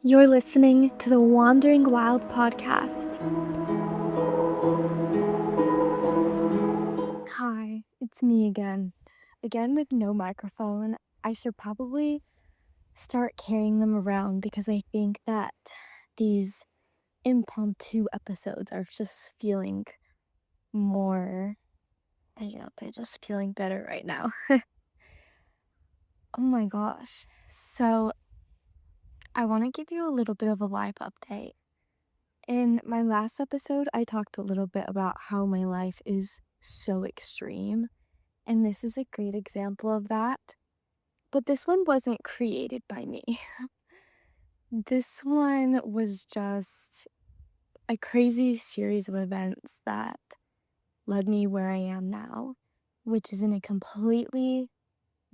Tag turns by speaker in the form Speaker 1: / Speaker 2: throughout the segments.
Speaker 1: You're listening to the Wandering Wild podcast.
Speaker 2: Hi, it's me again. Again with no microphone. I should probably start carrying them around because I think that these impromptu episodes are just feeling more, they're just feeling better right now. Oh my gosh. So, I want to give you a little bit of a life update. In my last episode, I talked a little bit about how my life is so extreme, and this is a great example of that. But this one wasn't created by me. This one was just a crazy series of events that led me where I am now, which is in a completely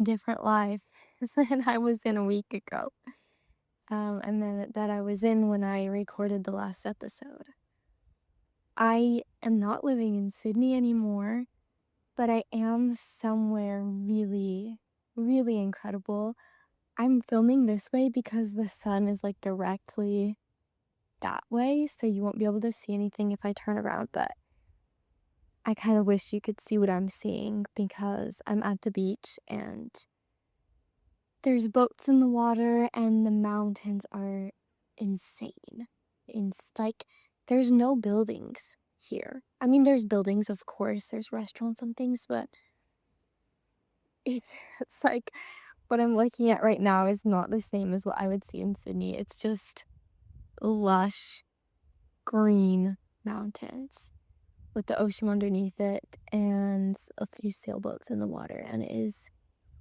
Speaker 2: different life than I was in a week ago. And then that I was in when I recorded the last episode. I am not living in Sydney anymore, but I am somewhere really, really incredible. I'm filming this way because the sun is like directly that way, so you won't be able to see anything if I turn around, but I kind of wish you could see what I'm seeing because I'm at the beach and there's boats in the water and the mountains are insane. Like, there's no buildings here. I mean, there's buildings, of course, there's restaurants and things, but it's, it's like what I'm looking at right now is not the same as what I would see in Sydney. It's just lush green mountains with the ocean underneath it and a few sailboats in the water, and it is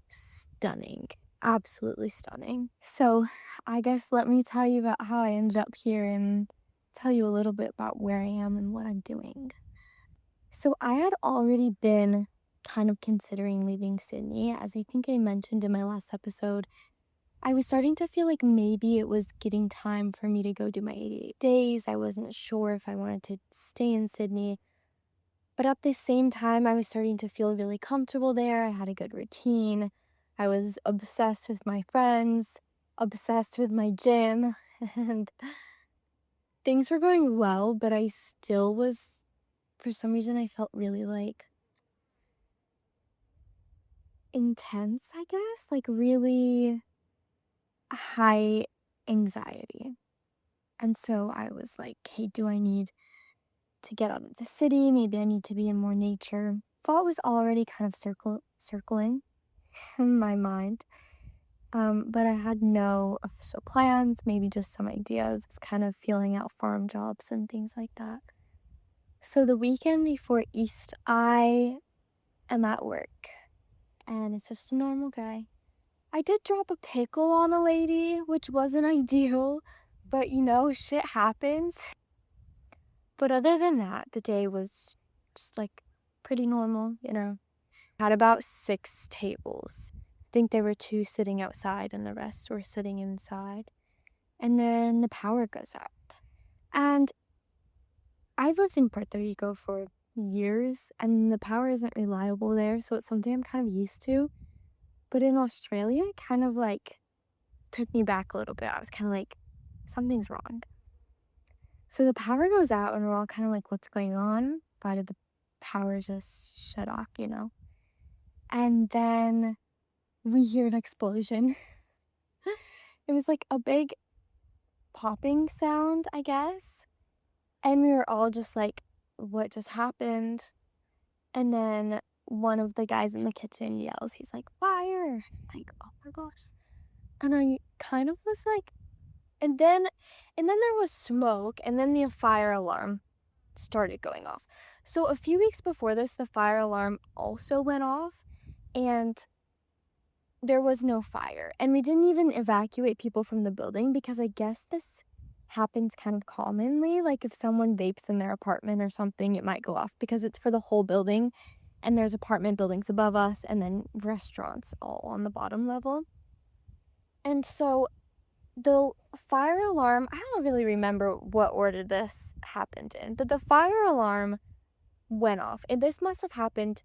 Speaker 2: stunning. Absolutely stunning. So, I guess let me tell you about how I ended up here and tell you a little bit about where I am and what I'm doing. So, I had already been kind of considering leaving Sydney, as I think I mentioned in my last episode. I was starting to feel like maybe it was getting time for me to go do my 88 days. I wasn't sure if I wanted to stay in Sydney. But at the same time, I was starting to feel really comfortable there. I had a good routine. I was obsessed with my friends, obsessed with my gym, and things were going well, but I still was, for some reason, I felt really like intense, I guess, like really high anxiety. And so I was like, hey, do I need to get out of the city? Maybe I need to be in more nature. Thought was already kind of circling in my mind. But I had no official plans, maybe just some ideas, just kind of feeling out farm jobs and things like that. So the weekend before East, I am at work, and it's just a normal day. I did drop a pickle on a lady, which wasn't ideal, but shit happens. But other than that, the day was just like pretty normal. Had about 6 tables. I think there were 2 sitting outside and the rest were sitting inside. And then the power goes out. And I've lived in Puerto Rico for years and the power isn't reliable there, so it's something I'm kind of used to. But in Australia, it kind of like took me back a little bit. I was kind of like, something's wrong. So the power goes out and we're all kind of like, what's going on? Why did the power just shut off? And then we hear an explosion. It was like a big popping sound, I guess. And we were all just like, what just happened? And then one of the guys in the kitchen yells, he's like, fire! I'm like, oh my gosh. And I kind of was like, and then there was smoke, and then the fire alarm started going off. So a few weeks before this, the fire alarm also went off, and there was no fire. And we didn't even evacuate people from the building because I guess this happens kind of commonly. Like if someone vapes in their apartment or something, it might go off because it's for the whole building. And there's apartment buildings above us and then restaurants all on the bottom level. And so the fire alarm, I don't really remember what order this happened in, but the fire alarm went off. And this must have happened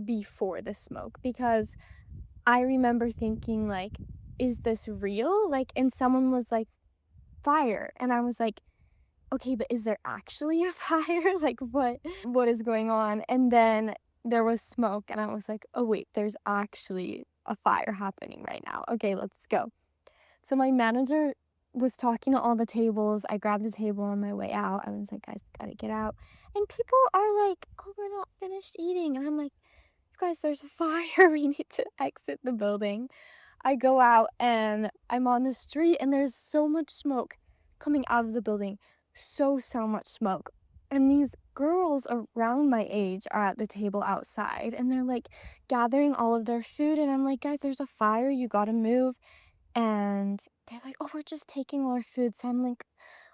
Speaker 2: before the smoke because I remember thinking, like, is this real? Like, and someone was like, fire. And I was like, okay, but is there actually a fire? Like, what is going on? And then there was smoke, and I was like, oh, wait, there's actually a fire happening right now. Okay, let's go. So my manager was talking to all the tables. I grabbed a table on my way out. I was like, guys, gotta get out. And people are like, oh, we're not finished eating. And I'm like, guys, there's a fire. We need to exit the building. I go out and I'm on the street, and there's so much smoke coming out of the building. So much smoke. And these girls around my age are at the table outside, and they're like gathering all of their food. And I'm like, guys, there's a fire. You gotta move. And they're like, oh, we're just taking all our food. So I'm like,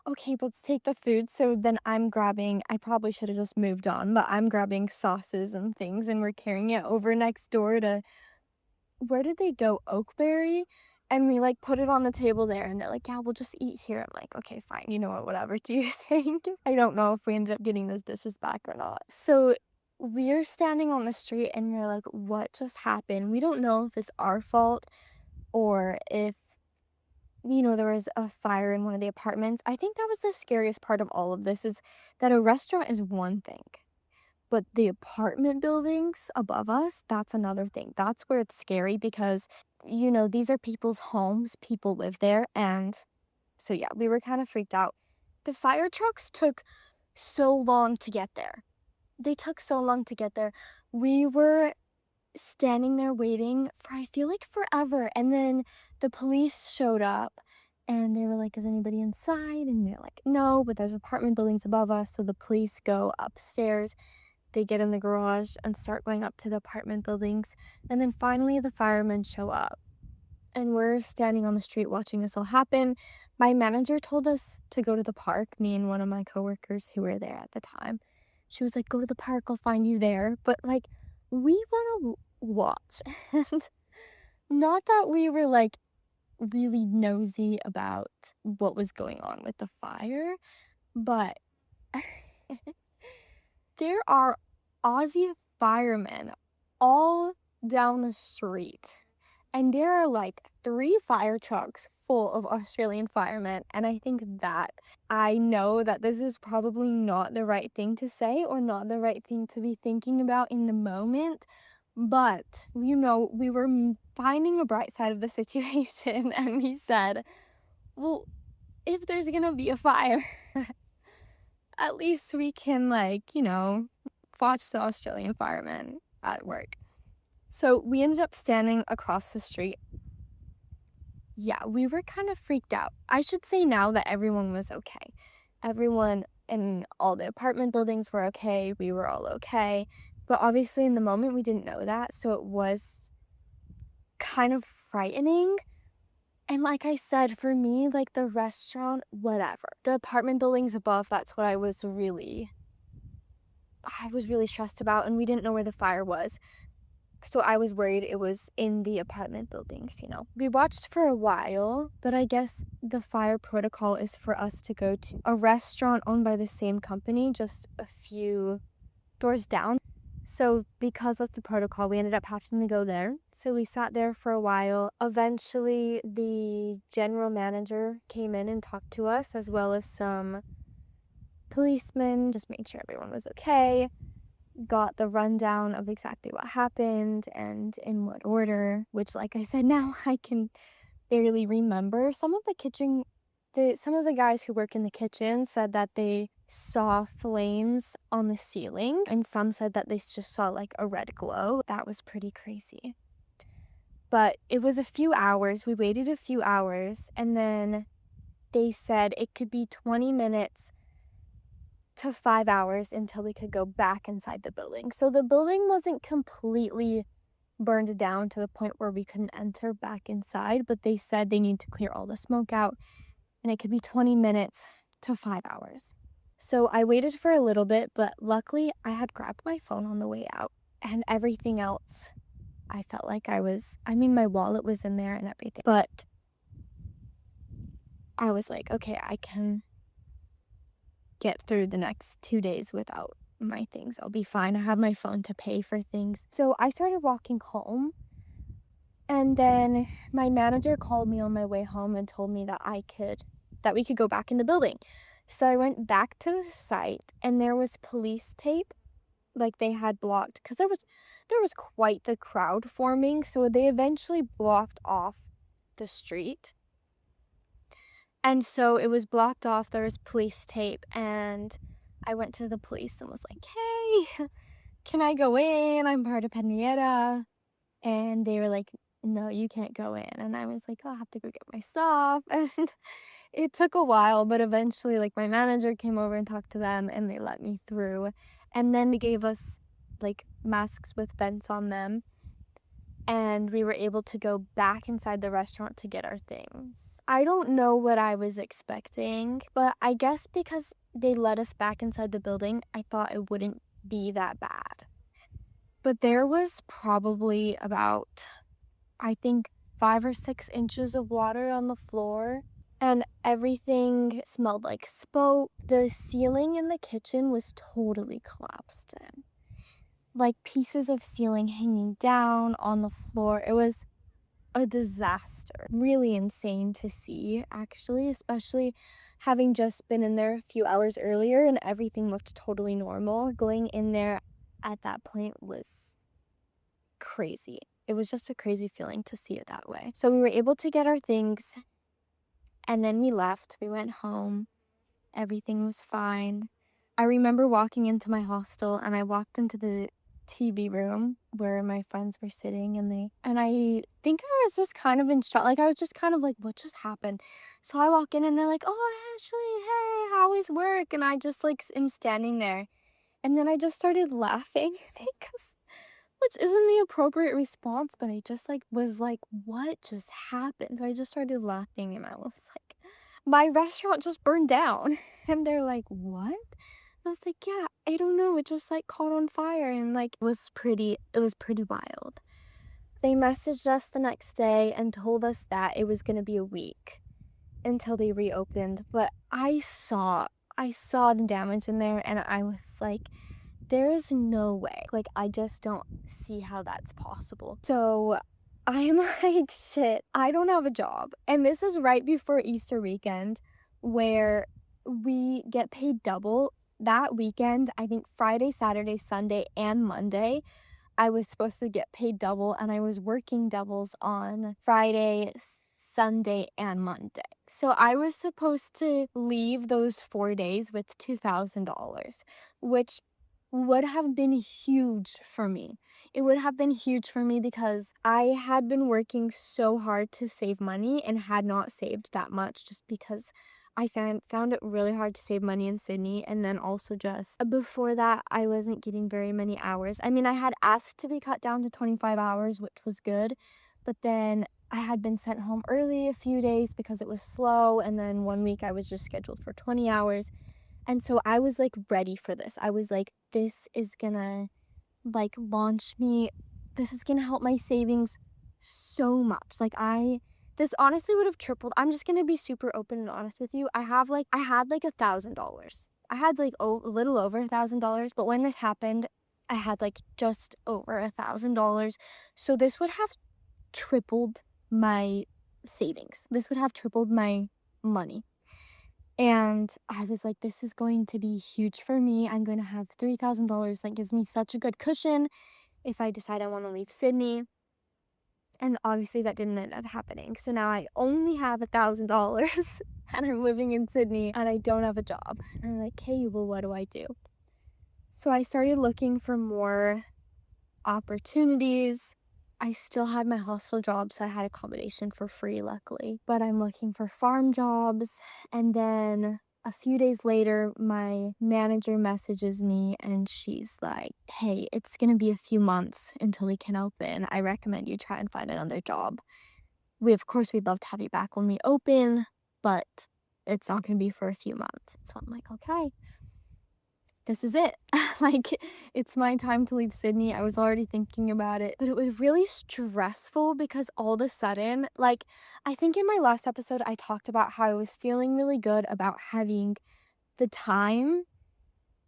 Speaker 2: okay, let's take the food. So then I'm grabbing, I probably should have just moved on, but I'm grabbing sauces and things, and we're carrying it over next door to, where did they go? Oakberry? And we like put it on the table there, and they're like, yeah, we'll just eat here. I'm like, okay, fine. You know what? Whatever do you think? I don't know if we ended up getting those dishes back or not. So we're standing on the street, and we're like, what just happened? We don't know if it's our fault or if there was a fire in one of the apartments. I think that was the scariest part of all of this, is that a restaurant is one thing, but the apartment buildings above us, that's another thing. That's where it's scary because, these are people's homes, people live there. And so, yeah, we were kind of freaked out. The fire trucks took so long to get there. They took so long to get there. We were standing there waiting for, I feel like, forever. And then the police showed up, and they were like, is anybody inside? And they're like, no, but there's apartment buildings above us. So the police go upstairs. They get in the garage and start going up to the apartment buildings. And then finally the firemen show up. And we're standing on the street watching this all happen. My manager told us to go to the park, me and one of my coworkers who were there at the time. She was like, go to the park, I'll find you there. But like, we want to watch. And not that we were like really nosy about what was going on with the fire, but there are Aussie firemen all down the street. And there are like 3 fire trucks full of Australian firemen. And I think that I know that this is probably not the right thing to say or not the right thing to be thinking about in the moment. But, we were finding a bright side of the situation. And we said, well, if there's going to be a fire, at least we can watch the Australian firemen at work. So we ended up standing across the street. Yeah, we were kind of freaked out. I should say now that everyone was okay. Everyone in all the apartment buildings were okay. We were all okay. But obviously in the moment we didn't know that. So it was kind of frightening. And like I said, for me, like the restaurant, whatever. The apartment buildings above, that's what I was really stressed about. And we didn't know where the fire was. So I was worried it was in the apartment buildings, We watched for a while, but I guess the fire protocol is for us to go to a restaurant owned by the same company just a few doors down. So because that's the protocol, we ended up having to go there. So we sat there for a while. Eventually, the general manager came in and talked to us, as well as some policemen, just made sure everyone was okay. Got the rundown of exactly what happened and in what order, which, like I said, now I can barely remember. Some of the guys who work in the kitchen said that they saw flames on the ceiling, and some said that they just saw like a red glow. That was pretty crazy. But it was a few hours. We waited a few hours, and then they said it could be 20 minutes to 5 hours until we could go back inside the building. So the building wasn't completely burned down to the point where we couldn't enter back inside, but they said they need to clear all the smoke out, and it could be 20 minutes to 5 hours. So I waited for a little bit, but luckily I had grabbed my phone on the way out, and everything else, I felt like my wallet was in there and everything, but I was like, okay, I can get through the next 2 days without my things. I'll be fine. I have my phone to pay for things. So I started walking home, and then my manager called me on my way home and told me that I could that we could go back in the building. So I went back to the site and there was police tape, like they had blocked, because there was quite the crowd forming, so they eventually blocked off the street. And so it was blocked off, there was police tape, and I went to the police and was like, hey, can I go in? I'm part of Henrietta. And they were like, no, you can't go in. And I was like, oh, I'll have to go get my stuff. And it took a while, but eventually, like, my manager came over and talked to them, and they let me through. And then they gave us, like, masks with vents on them. And we were able to go back inside the restaurant to get our things. I don't know what I was expecting, but I guess because they let us back inside the building, I thought it wouldn't be that bad. But there was probably about, I think, 5 or 6 inches of water on the floor, and everything smelled like smoke. The ceiling in the kitchen was totally collapsed in. Like pieces of ceiling hanging down on the floor. It was a disaster. Really insane to see, actually, especially having just been in there a few hours earlier and everything looked totally normal. Going in there at that point was crazy. It was just a crazy feeling to see it that way. So we were able to get our things and then we left. We went home. Everything was fine. I remember walking into my hostel and I walked into the TV room where my friends were sitting and I think I was just kind of in shock. Like I was just kind of like, what just happened? So I walk in and they're like, oh, Ashley, hey, how is work? And I just like am standing there. And then I just started laughing because which isn't the appropriate response, but I just like was like, what just happened? So I just started laughing and I was like, my restaurant just burned down. And they're like, what? I was like, yeah, I don't know. It just like caught on fire and like it was pretty wild. They messaged us the next day and told us that it was gonna be a week until they reopened. But I saw the damage in there and I was like, there is no way. Like, I just don't see how that's possible. So I'm like, shit, I don't have a job. And this is right before Easter weekend where we get paid double. That weekend, I think Friday, Saturday, Sunday, and Monday, I was supposed to get paid double and I was working doubles on Friday, Sunday, and Monday. So I was supposed to leave those 4 days with $2,000, which would have been huge for me. It would have been huge for me because I had been working so hard to save money and had not saved that much just because I found it really hard to save money in Sydney. And then also just before that, I wasn't getting very many hours. I mean, I had asked to be cut down to 25 hours, which was good. But then I had been sent home early a few days because it was slow. And then 1 week I was just scheduled for 20 hours. And so I was like ready for this. I was like, this is gonna like launch me. This is gonna help my savings so much. This honestly would have tripled. I'm just gonna be super open and honest with you. I had like $1,000. I had like a little over $1,000, but when this happened, I had like just over $1,000. So this would have tripled my savings. This would have tripled my money. And I was like, this is going to be huge for me. I'm going to have $3,000. That gives me such a good cushion if I decide I want to leave Sydney. And obviously that didn't end up happening. So now I only have $1,000 and I'm living in Sydney and I don't have a job. And I'm like, hey, well, what do I do? So I started looking for more opportunities. I still had my hostel job, so I had accommodation for free, luckily. But I'm looking for farm jobs. And then a few days later, my manager messages me and she's like, hey, it's going to be a few months until we can open. I recommend you try and find another job. Of course, we'd love to have you back when we open, but it's not going to be for a few months. So I'm like, okay. This is it. Like, it's my time to leave Sydney. I was already thinking about it, but it was really stressful because all of a sudden, like, I think in my last episode, I talked about how I was feeling really good about having the time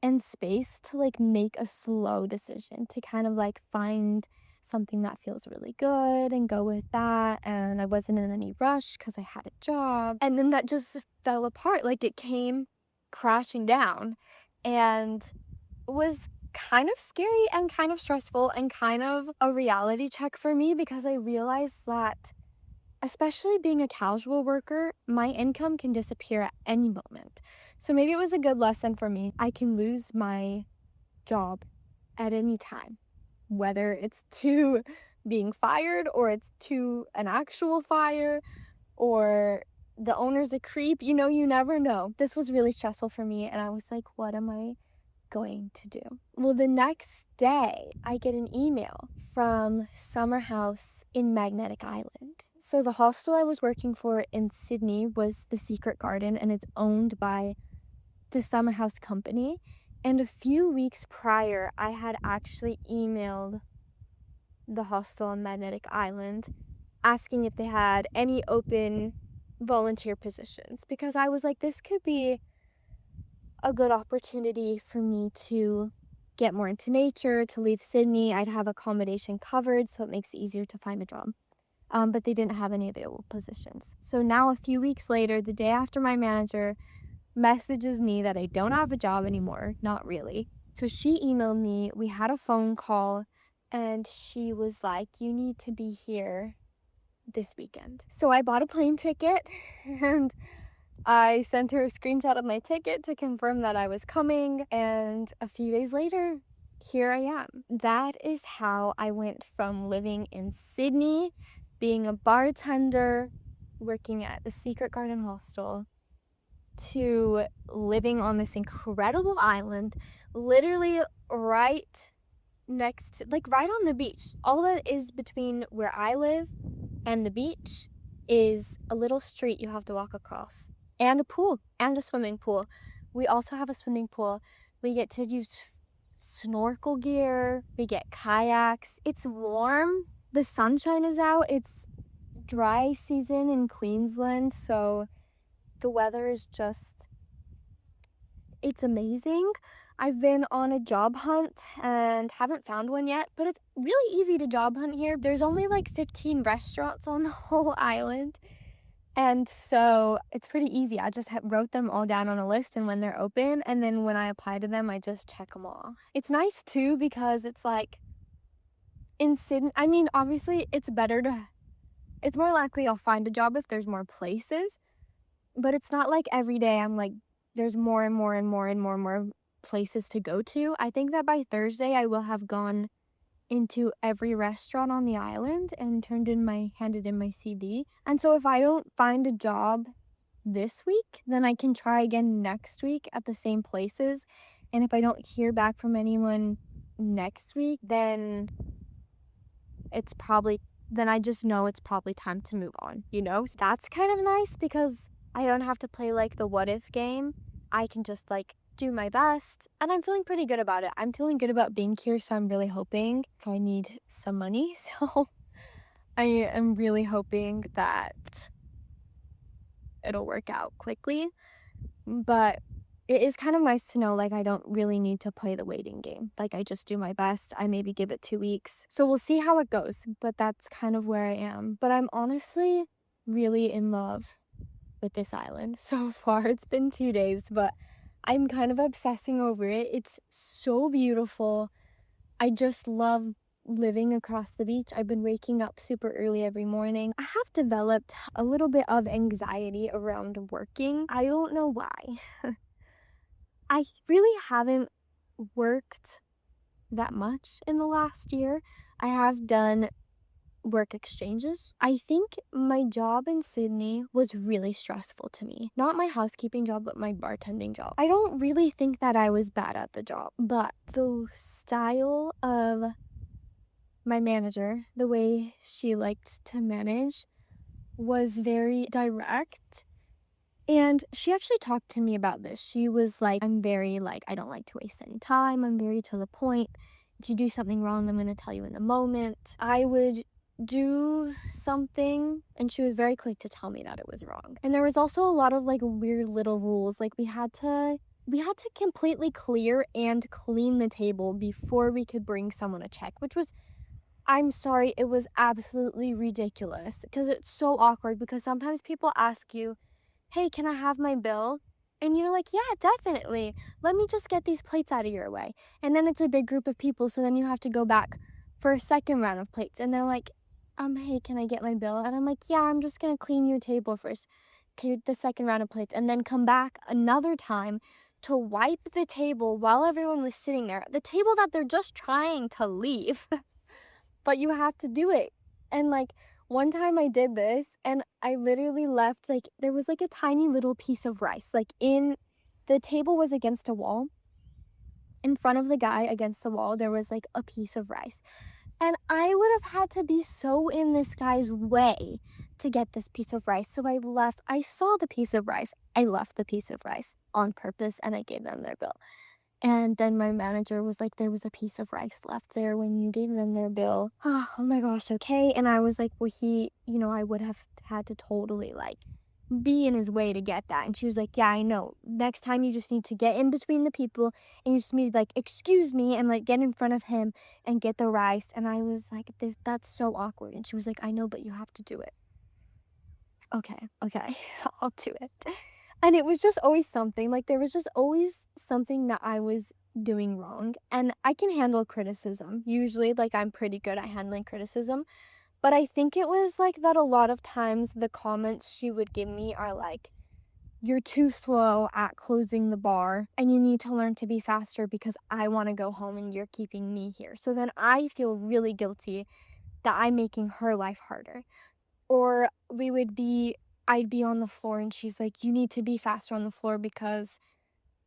Speaker 2: and space to like make a slow decision, to kind of like find something that feels really good and go with that. And I wasn't in any rush because I had a job. And then that just fell apart. Like, it came crashing down and was kind of scary and kind of stressful and kind of a reality check for me, because I realized that, especially being a casual worker, my income can disappear at any moment. So maybe it was a good lesson for me. I can lose my job at any time, whether it's to being fired or it's to an actual fire or the owner's a creep. You never know. This was really stressful for me, and I was like, what am I going to do? Well, the next day, I get an email from Summer House in Magnetic Island. So the hostel I was working for in Sydney was the Secret Garden, and it's owned by the Summer House company. And a few weeks prior, I had actually emailed the hostel on Magnetic Island asking if they had any open volunteer positions, because I was like, this could be a good opportunity for me to get more into nature, to leave Sydney. I'd have accommodation covered, so it makes it easier to find a job. But they didn't have any available positions. So now, a few weeks later, the day after my manager messages me that I don't have a job anymore, not really. So she emailed me, we had a phone call, and she was like, you need to be here this weekend. So I bought a plane ticket and I sent her a screenshot of my ticket to confirm that I was coming, and a few days later, here I am. That is how I went from living in Sydney, being a bartender, working at the Secret Garden Hostel, to living on this incredible island, literally right next, like right on the beach. All that is between where I live and the beach is a little street you have to walk across, and a pool, and a swimming pool. We also have a swimming pool. We get to use snorkel gear. We get kayaks. It's warm. The sunshine is out. It's dry season in Queensland, so the weather is just, it's amazing. I've been on a job hunt and haven't found one yet, but it's really easy to job hunt here. There's only like 15 restaurants on the whole island, and so it's pretty easy. I just wrote them all down on a list, and when they're open, and then when I apply to them, I just check them all. It's nice too, because it's like in Sydney, I mean, obviously it's more likely I'll find a job if there's more places, but it's not like every day I'm like, there's more and more and more and more and more places to go to. I think that by Thursday I will have gone into every restaurant on the island and handed in my CV. And so if I don't find a job this week, then I can try again next week at the same places. And if I don't hear back from anyone next week, then I just know it's probably time to move on, So that's kind of nice, because I don't have to play like the what if game. I can just like do my best, and I'm feeling pretty good about it. I'm feeling good about being here, so I'm really hoping. So I need some money, so I am really hoping that it'll work out quickly. But it is kind of nice to know, like, I don't really need to play the waiting game. Like, I just do my best. I maybe give it 2 weeks. So we'll see how it goes, but that's kind of where I am. But I'm honestly really in love with this island so far. It's been 2 days, but I'm kind of obsessing over it. It's so beautiful. I just love living across the beach. I've been waking up super early every morning. I have developed a little bit of anxiety around working. I don't know why. I really haven't worked that much in the last year. I have done work exchanges. I think my job in Sydney was really stressful to me. Not my housekeeping job, but my bartending job. I don't really think that I was bad at the job, but the style of my manager, the way she liked to manage, was very direct. And she actually talked to me about this. She was like, I'm very like, I don't like to waste any time. I'm very to the point. If you do something wrong, I'm going to tell you in the moment. I would do something, and she was very quick to tell me that it was wrong. And there was also a lot of like weird little rules. Like we had to completely clear and clean the table before we could bring someone a check, which was I'm sorry, it was absolutely ridiculous because it's so awkward because sometimes people ask you, "Hey, can I have my bill?" And you're like, "Yeah, definitely. Let me just get these plates out of your way." And then it's a big group of people, so then you have to go back for a second round of plates. And they're like, "Hey, can I get my bill?" And I'm like, "Yeah, I'm just gonna clean your table first. Okay, the second round of plates." And then come back another time to wipe the table while everyone was sitting there. The table that they're just trying to leave. But you have to do it. And like one time I did this and I literally left like there was like a tiny little piece of rice. Like in the table was against a wall. In front of the guy against the wall, there was like a piece of rice. And I would have had to be so in this guy's way to get this piece of rice. So I left, I saw the piece of rice. I left the piece of rice on purpose and I gave them their bill. And then my manager was like, there was a piece of rice left there when you gave them their bill. Oh my gosh, okay. And I was like, well, I would have had to totally like be in his way to get that. And she was like, yeah, I know. Next time you just need to get in between the people and you just need to like, excuse me, and like get in front of him and get the rice. And I was like, that's so awkward. And she was like, I know, but you have to do it. Okay, I'll do it. And it was just always something, like, there was just always something that I was doing wrong. And I can handle criticism. Usually, like, I'm pretty good at handling criticism. But I think it was like that a lot of times the comments she would give me are like, you're too slow at closing the bar and you need to learn to be faster because I want to go home and you're keeping me here. So then I feel really guilty that I'm making her life harder. Or I'd be on the floor and she's like, you need to be faster on the floor because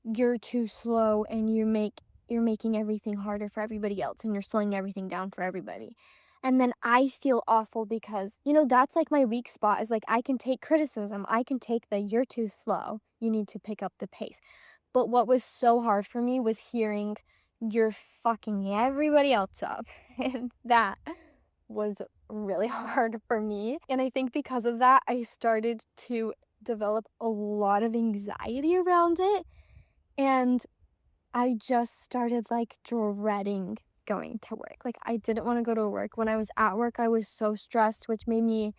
Speaker 2: you're too slow and you're making everything harder for everybody else and you're slowing everything down for everybody. And then I feel awful because, that's like my weak spot is like I can take criticism. I can take the you're too slow. You need to pick up the pace. But what was so hard for me was hearing you're fucking everybody else up. And that was really hard for me. And I think because of that, I started to develop a lot of anxiety around it. And I just started like dreading going to work. Like, I didn't want to go to work. When I was at work, I was so stressed, which made me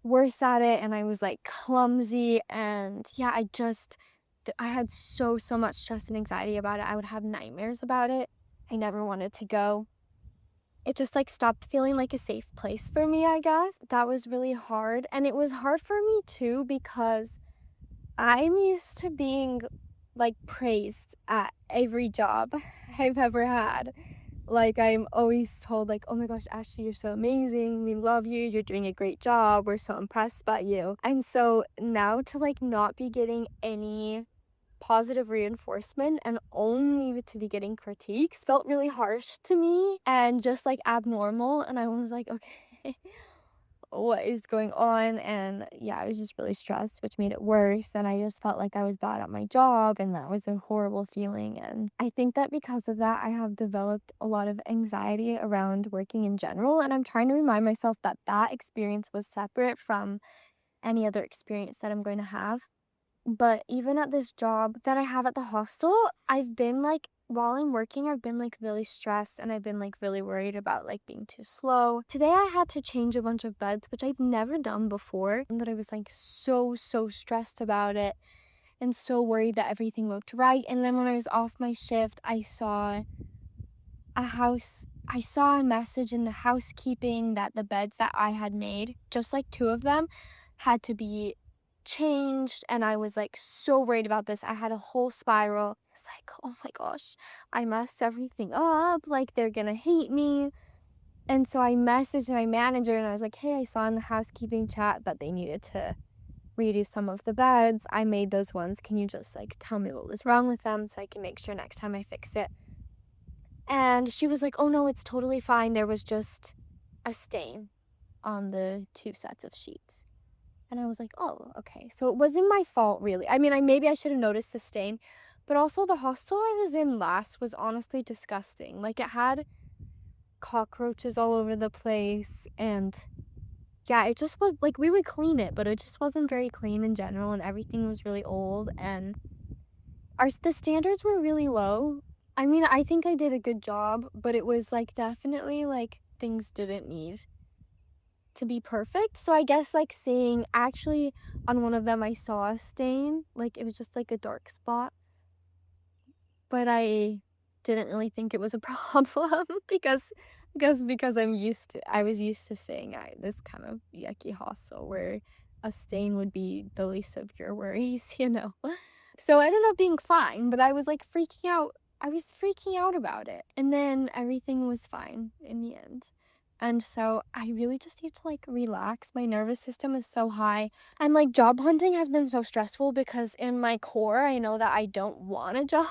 Speaker 2: worse at it. And I was like clumsy. And yeah, I had so much stress and anxiety about it. I would have nightmares about it. I never wanted to go. It just like stopped feeling like a safe place for me, I guess. That was really hard. And it was hard for me too because I'm used to being like praised at every job I've ever had. Like, I'm always told like, oh my gosh, Ashley, you're so amazing. We love you. You're doing a great job. We're so impressed by you. And so now to like not be getting any positive reinforcement and only to be getting critiques felt really harsh to me and just like abnormal. And I was like, okay, what is going on? And yeah, I was just really stressed, which made it worse. And I just felt like I was bad at my job, and that was a horrible feeling. And I think that because of that, I have developed a lot of anxiety around working in general. And I'm trying to remind myself that that experience was separate from any other experience that I'm going to have. But even at this job that I have at the hostel, I've been like, while I'm working, I've been like really stressed and I've been like really worried about like being too slow. Today I had to change a bunch of beds, which I've never done before, and that I was like so stressed about it and so worried that everything looked right. And then when I was off my shift, I saw a message in the housekeeping that the beds that I had made, just like two of them, had to be changed. And I was like so worried about this. I had a whole spiral. It's like, oh my gosh, I messed everything up. Like, they're gonna hate me. And so I messaged my manager and I was like, hey, I saw in the housekeeping chat that they needed to redo some of the beds. I made those ones. Can you just like tell me what was wrong with them so I can make sure next time I fix it? And she was like, oh no, it's totally fine. There was just a stain on the two sets of sheets. And I was like, oh, okay. So it wasn't my fault, really. I mean, maybe I should have noticed the stain. But also, the hostel I was in last was honestly disgusting. Like, it had cockroaches all over the place. And yeah, it just was like, we would clean it, but it just wasn't very clean in general. And everything was really old. And the standards were really low. I mean, I think I did a good job, but it was like definitely like things didn't need to be perfect. So I guess like seeing, actually on one of them I saw a stain, like it was just like a dark spot, but I didn't really think it was a problem because I was used to staying at this kind of yucky hostel where a stain would be the least of your worries, you know. So it ended up being fine, but I was like freaking out. I was freaking out about it. And then everything was fine in the end. And so I really just need to like relax. My nervous system is so high. And like job hunting has been so stressful because in my core, I know that I don't want a job,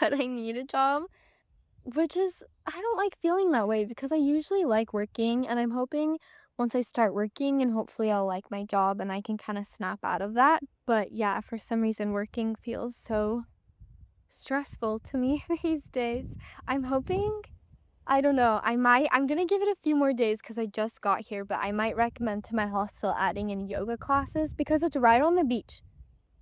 Speaker 2: but I need a job, which is, I don't like feeling that way because I usually like working, and I'm hoping once I start working and hopefully I'll like my job and I can kind of snap out of that. But yeah, for some reason working feels so stressful to me these days. I'm hoping, I don't know, I'm gonna give it a few more days because I just got here, but I might recommend to my hostel adding in yoga classes because it's right on the beach.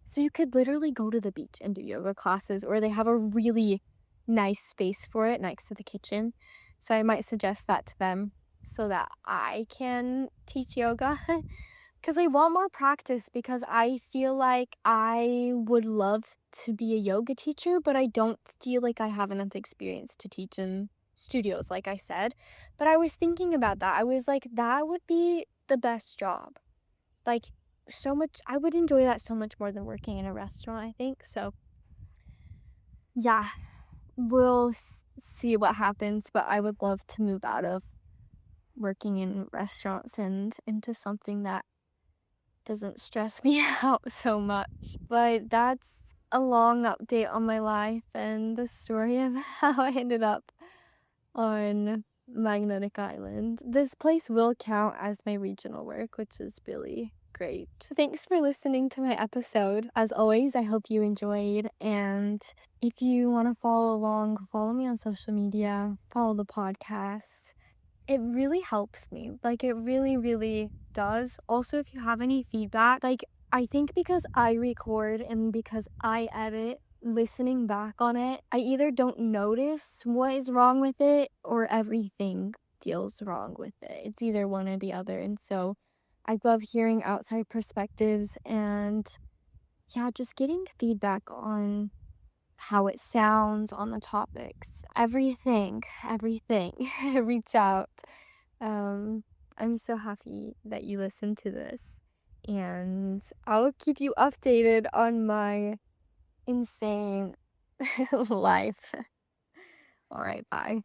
Speaker 2: So you could literally go to the beach and do yoga classes, or they have a really nice space for it next to the kitchen. So I might suggest that to them so that I can teach yoga because I want more practice, because I feel like I would love to be a yoga teacher, but I don't feel like I have enough experience to teach in studios, like I said. But I was thinking about that. I was like, that would be the best job. Like, so much, I would enjoy that so much more than working in a restaurant, I think. So yeah, we'll see what happens, but I would love to move out of working in restaurants and into something that doesn't stress me out so much. But that's a long update on my life and the story of how I ended up on Magnetic Island. This place will count as my regional work, which is really great. Thanks for listening to my episode. As always, I hope you enjoyed, and if you want to follow along, follow me on social media, follow the podcast. It really helps me. Like, it really, really does. Also, if you have any feedback, like, I think because I record and because I edit, listening back on it, I either don't notice what is wrong with it or everything feels wrong with it. It's either one or the other. And so I love hearing outside perspectives and, yeah, just getting feedback on how it sounds, on the topics, everything, reach out. I'm so happy that you listened to this, and I'll keep you updated on my insane life. All right, bye.